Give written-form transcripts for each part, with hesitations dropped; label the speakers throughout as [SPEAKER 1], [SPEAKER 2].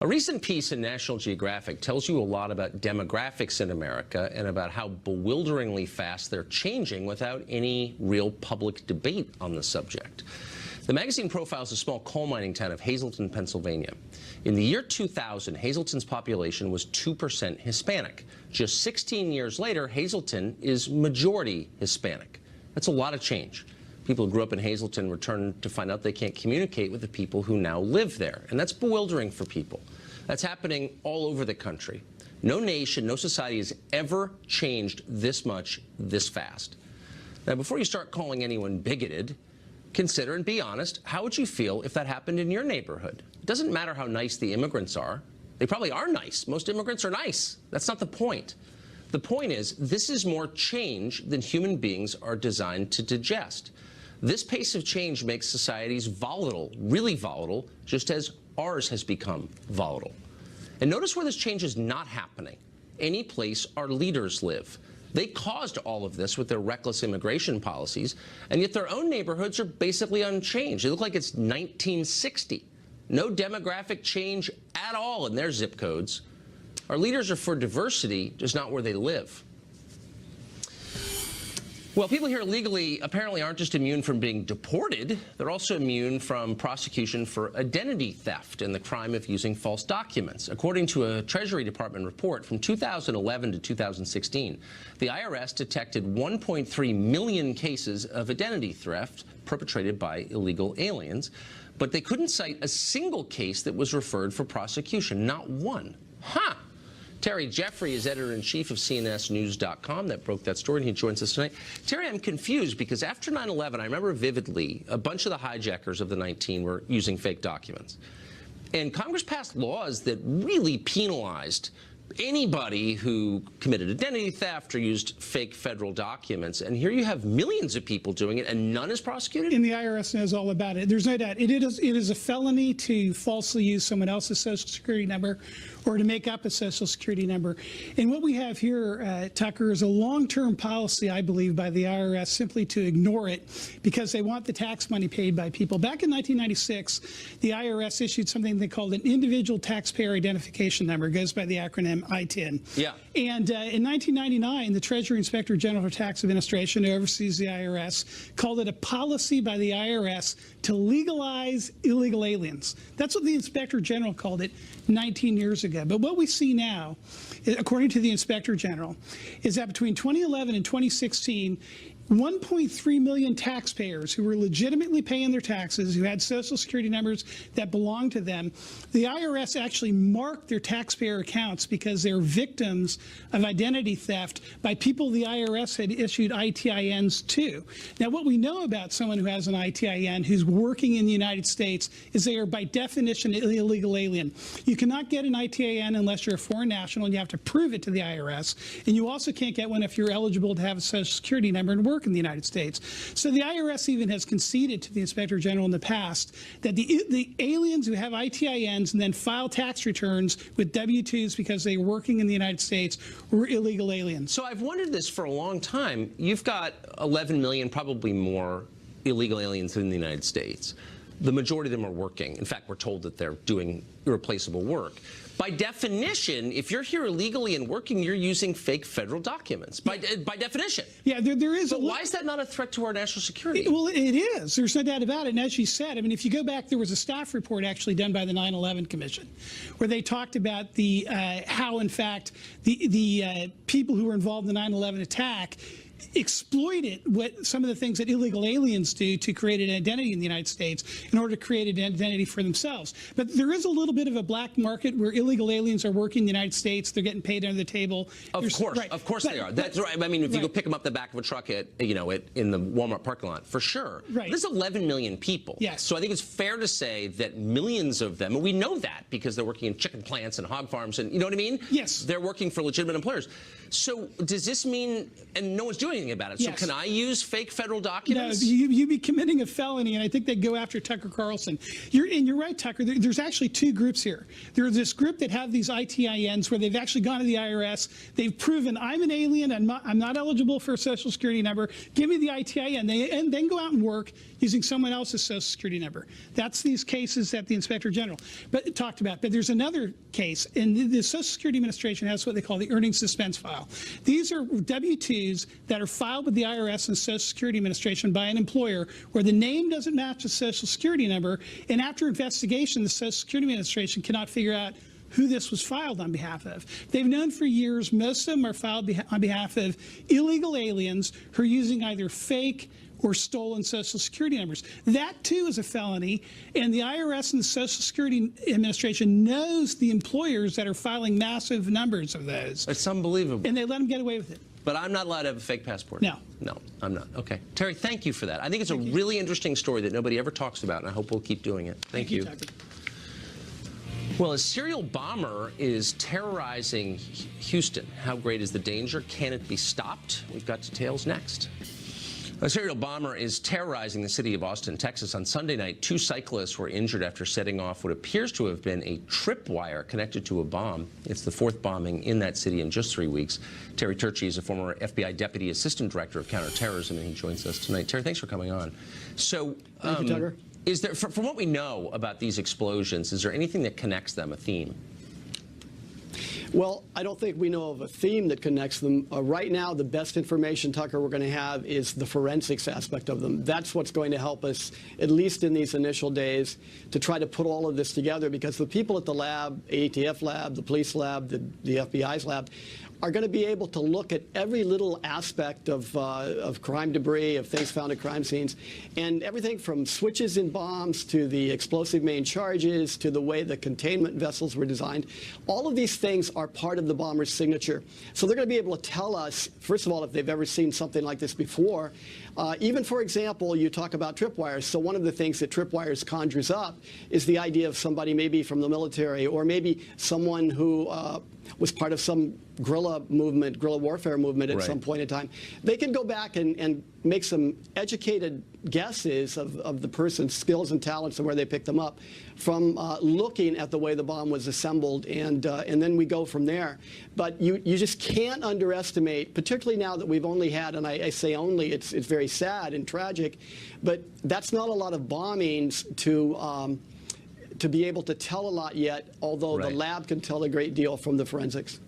[SPEAKER 1] A recent piece in National Geographic tells you a lot about demographics in America and about how bewilderingly fast they're changing without any real public debate on the subject. The magazine profiles a small coal mining town of Hazleton, Pennsylvania. In the year 2000, Hazleton's population was 2% Hispanic. Just 16 years later, Hazleton is majority Hispanic. That's a lot of change. People who grew up in Hazleton return to find out they can't communicate with the people who now live there. And that's bewildering for people. That's happening all over the country. No nation, no society has ever changed this much, this fast. Now, before you start calling anyone bigoted, consider and be honest, how would you feel if that happened in your neighborhood? It doesn't matter how nice the immigrants are. They probably are nice. Most immigrants are nice. That's not the point. The point is, this is more change than human beings are designed to digest. This pace of change makes societies volatile, really volatile, just as ours has become volatile. And notice where this change is not happening. Any place our leaders live. They caused all of this with their reckless immigration policies, and yet their own neighborhoods are basically unchanged. They look like it's 1960. No demographic change at all in their zip codes. Our leaders are for diversity, just not where they live. Well, people here legally apparently aren't just immune from being deported, they're also immune from prosecution for identity theft and the crime of using false documents. According to a Treasury Department report from 2011 to 2016, the IRS detected 1.3 million cases of identity theft perpetrated by illegal aliens, but they couldn't cite a single case that was referred for prosecution, not one. Huh! Terry Jeffrey is editor-in-chief of CNSnews.com. That broke that story, and he joins us tonight. Terry, I'm confused because after 9/11, I remember vividly a bunch of the hijackers of the 19 were using fake documents. And Congress passed laws that really penalized anybody who committed identity theft or used fake federal documents. And here you have millions of people doing it, and none is prosecuted?
[SPEAKER 2] And the IRS knows all about it. There's no doubt. It is a felony to falsely use someone else's Social Security number or to make up a Social Security number. And what we have here, Tucker, is a long-term policy, I believe, by the IRS simply to ignore it because they want the tax money paid by people. Back in 1996, the IRS issued something they called an Individual Taxpayer Identification Number. It goes by the acronym ITIN.
[SPEAKER 1] Yeah.
[SPEAKER 2] And in 1999, the Treasury Inspector General for Tax Administration, who oversees the IRS, called it a policy by the IRS to legalize illegal aliens. That's what the Inspector General called it 19 years ago. But what we see now, according to the Inspector General, is that between 2011 and 2016, 1.3 million taxpayers who were legitimately paying their taxes, who had Social Security numbers that belonged to them, the IRS actually marked their taxpayer accounts because they're victims of identity theft by people the IRS had issued ITINs to. Now, what we know about someone who has an ITIN who's working in the United States is they are by definition an illegal alien. You cannot get an ITIN unless you're a foreign national, and you have to prove it to the IRS. And you also can't get one if you're eligible to have a Social Security number and work in the United States. So the IRS even has conceded to the Inspector General in the past that the aliens who have ITINs and then file tax returns with W-2s because they were working in the United States were illegal aliens.
[SPEAKER 1] So I've wondered this for a long time. You've got 11 million, probably more, illegal aliens in the United States. The majority of them are working. In fact, we're told that they're doing irreplaceable work. By definition, if you're here illegally and working, you're using fake federal documents. By definition.
[SPEAKER 2] Yeah, there is.
[SPEAKER 1] But why is that not a threat to our national security?
[SPEAKER 2] Well, it is. There's no doubt about it. And as you said, I mean, if you go back, there was a staff report actually done by the 9/11 Commission, where they talked about the how, in fact, the people who were involved in the 9/11 attack exploited some of the things that illegal aliens do to create an identity in the United States in order to create an identity for themselves. But there is a little bit of a black market where illegal aliens are working in the United States. They're getting paid under the table.
[SPEAKER 1] Of course they are. That's right. I mean, if you go pick them up the back of a truck in the Walmart parking lot, for sure.
[SPEAKER 2] Right.
[SPEAKER 1] There's 11 million people.
[SPEAKER 2] Yes.
[SPEAKER 1] So I think it's fair to say that millions of them, and we know that because they're working in chicken plants and hog farms, and you know what I mean?
[SPEAKER 2] Yes.
[SPEAKER 1] They're working for legitimate employers. So does this mean, and no one's doing do anything about it.
[SPEAKER 2] Yes.
[SPEAKER 1] So can I use fake federal
[SPEAKER 2] No,
[SPEAKER 1] documents?
[SPEAKER 2] you'd be committing a felony, and I think they'd go after Tucker Carlson. You're right, Tucker. There's actually two groups here. There's this group that have these ITINs where they've actually gone to the IRS. They've proven I'm an alien. I'm not eligible for a Social Security number. Give me the ITIN. And then go out and work using someone else's Social Security number. That's these cases that the Inspector General talked about. But there's another case, and the Social Security Administration has what they call the earnings suspense file. These are W-2s that are filed with the IRS and Social Security Administration by an employer where the name doesn't match the Social Security number, and after investigation, the Social Security Administration cannot figure out who this was filed on behalf of. They've known for years most of them are filed on behalf of illegal aliens who are using either fake or stolen Social Security numbers. That, too, is a felony, and the IRS and the Social Security Administration knows the employers that are filing massive numbers of those.
[SPEAKER 1] It's unbelievable.
[SPEAKER 2] And they let them get away with it.
[SPEAKER 1] But I'm not allowed to have a fake passport.
[SPEAKER 2] No.
[SPEAKER 1] No, I'm not. Okay. Terry, thank you for that. I think it's a really interesting story that nobody ever talks about, and I hope we'll keep doing it. Thank you.
[SPEAKER 2] Tucker.
[SPEAKER 1] Well, a serial bomber is terrorizing Houston. How great is the danger? Can it be stopped? We've got details next. A serial bomber is terrorizing the city of Austin, Texas. On Sunday night, 2 cyclists were injured after setting off what appears to have been a tripwire connected to a bomb. It's the 4th bombing in that city in just 3 weeks. Terry Turchi is a former FBI Deputy Assistant Director of Counterterrorism, and he joins us tonight. Terry, thanks for coming on. So,
[SPEAKER 3] Thank you, Tucker.
[SPEAKER 1] Is there, from what we know about these explosions, is there anything that connects them, a theme?
[SPEAKER 3] Well, I don't think we know of a theme that connects them. Right now, the best information, Tucker, we're going to have is the forensics aspect of them. That's what's going to help us, at least in these initial days, to try to put all of this together, because the people at the lab, ATF lab, the police lab, the FBI's lab, are going to be able to look at every little aspect of crime debris, of things found at crime scenes, and everything from switches in bombs to the explosive main charges to the way the containment vessels were designed. All of these things are part of the bomber's signature. So they're going to be able to tell us, first of all, if they've ever seen something like this before. Even, for example, you talk about tripwires. So one of the things that tripwires conjures up is the idea of somebody maybe from the military, or maybe someone who was part of some guerrilla movement, guerrilla warfare movement at some point in time. They can go back and make some educated guesses of the person's skills and talents and where they picked them up from looking at the way the bomb was assembled, and then we go from there. But you just can't underestimate, particularly now that we've only had, and I say only, it's very sad and tragic, but that's not a lot of bombings to be able to tell a lot yet, although the lab can tell a great deal from the forensics.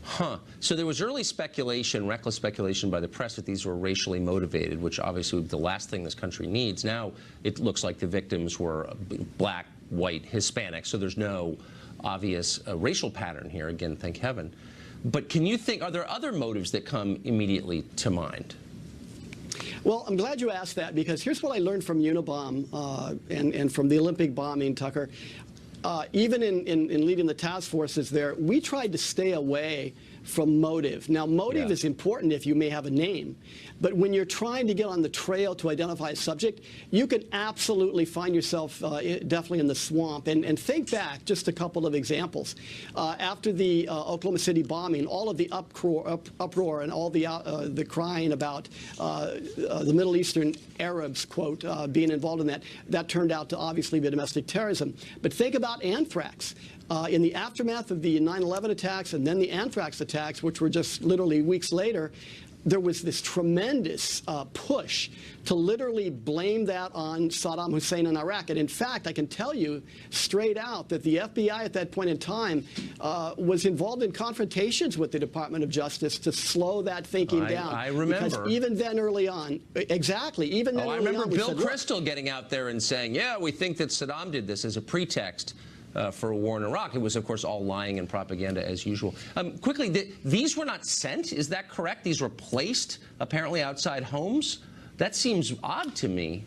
[SPEAKER 1] Huh. So there was early speculation, reckless speculation by the press that these were racially motivated, which obviously would be the last thing this country needs. Now it looks like the victims were black, white, Hispanic, so there's no obvious racial pattern here. Again, thank heaven. But can you think, are there other motives that come immediately to mind?
[SPEAKER 3] Well, I'm glad you asked that, because here's what I learned from Unabomb and from the Olympic bombing, Tucker. Even in leading the task forces there, we tried to stay away from motive. Now, motive is important if you may have a name, but when you're trying to get on the trail to identify a subject, you can absolutely find yourself definitely in the swamp. And think back, just a couple of examples. After the Oklahoma City bombing, all of the uproar and all the crying about the Middle Eastern Arabs, quote, being involved in that turned out to obviously be domestic terrorism. But think about anthrax. In the aftermath of the 9/11 attacks and then the anthrax attacks, which were just literally weeks later, there was this tremendous push to literally blame that on Saddam Hussein in Iraq. And in fact, I can tell you straight out that the FBI at that point in time was involved in confrontations with the Department of Justice to slow that thinking down.
[SPEAKER 1] I remember.
[SPEAKER 3] Because even then early on, exactly, even then early on.
[SPEAKER 1] I remember Bill Kristol getting out there and saying, yeah, we think that Saddam did this as a pretext for a war in Iraq. It was, of course, all lying and propaganda as usual. Quickly, these were not sent, is that correct? These were placed, apparently, outside homes? That seems odd to me.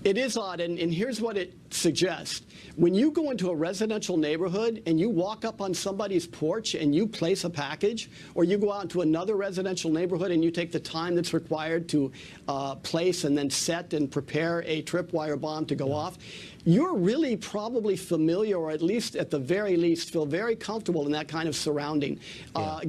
[SPEAKER 3] It is odd, and here's what it suggests. When you go into a residential neighborhood and you walk up on somebody's porch and you place a package, or you go out into another residential neighborhood and you take the time that's required to place and then set and prepare a tripwire bomb to go off, you're really probably familiar, or at least at the very least feel very comfortable in that kind of surrounding.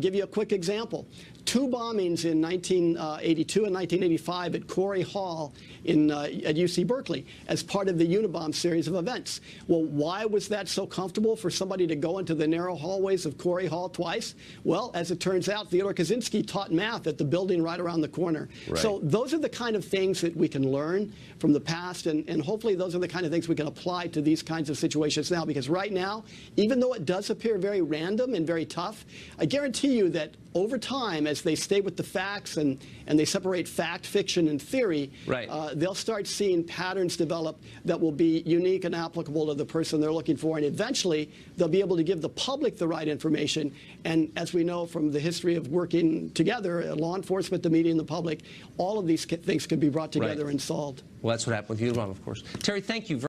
[SPEAKER 3] Give you a quick example. two bombings in 1982 and 1985 at Corey Hall at UC Berkeley as part of the Unabomb series of events. Well, why was that so comfortable for somebody to go into the narrow hallways of Corey Hall twice? Well, as it turns out, Theodore Kaczynski taught math at the building right around the corner.
[SPEAKER 1] Right.
[SPEAKER 3] So those are the kind of things that we can learn from the past, and hopefully those are the kind of things we can apply to these kinds of situations now, because right now, even though it does appear very random and very tough, I guarantee you that over time, as they stay with the facts and they separate fact, fiction, and theory,
[SPEAKER 1] right,
[SPEAKER 3] they'll start seeing patterns develop that will be unique and applicable to the person they're looking for, and eventually they'll be able to give the public the right information. And as we know from the history of working together, law enforcement, the media, and the public, all of these things can be brought together and solved.
[SPEAKER 1] Well, that's what happened with Unabomb, of course. Terry, thank you very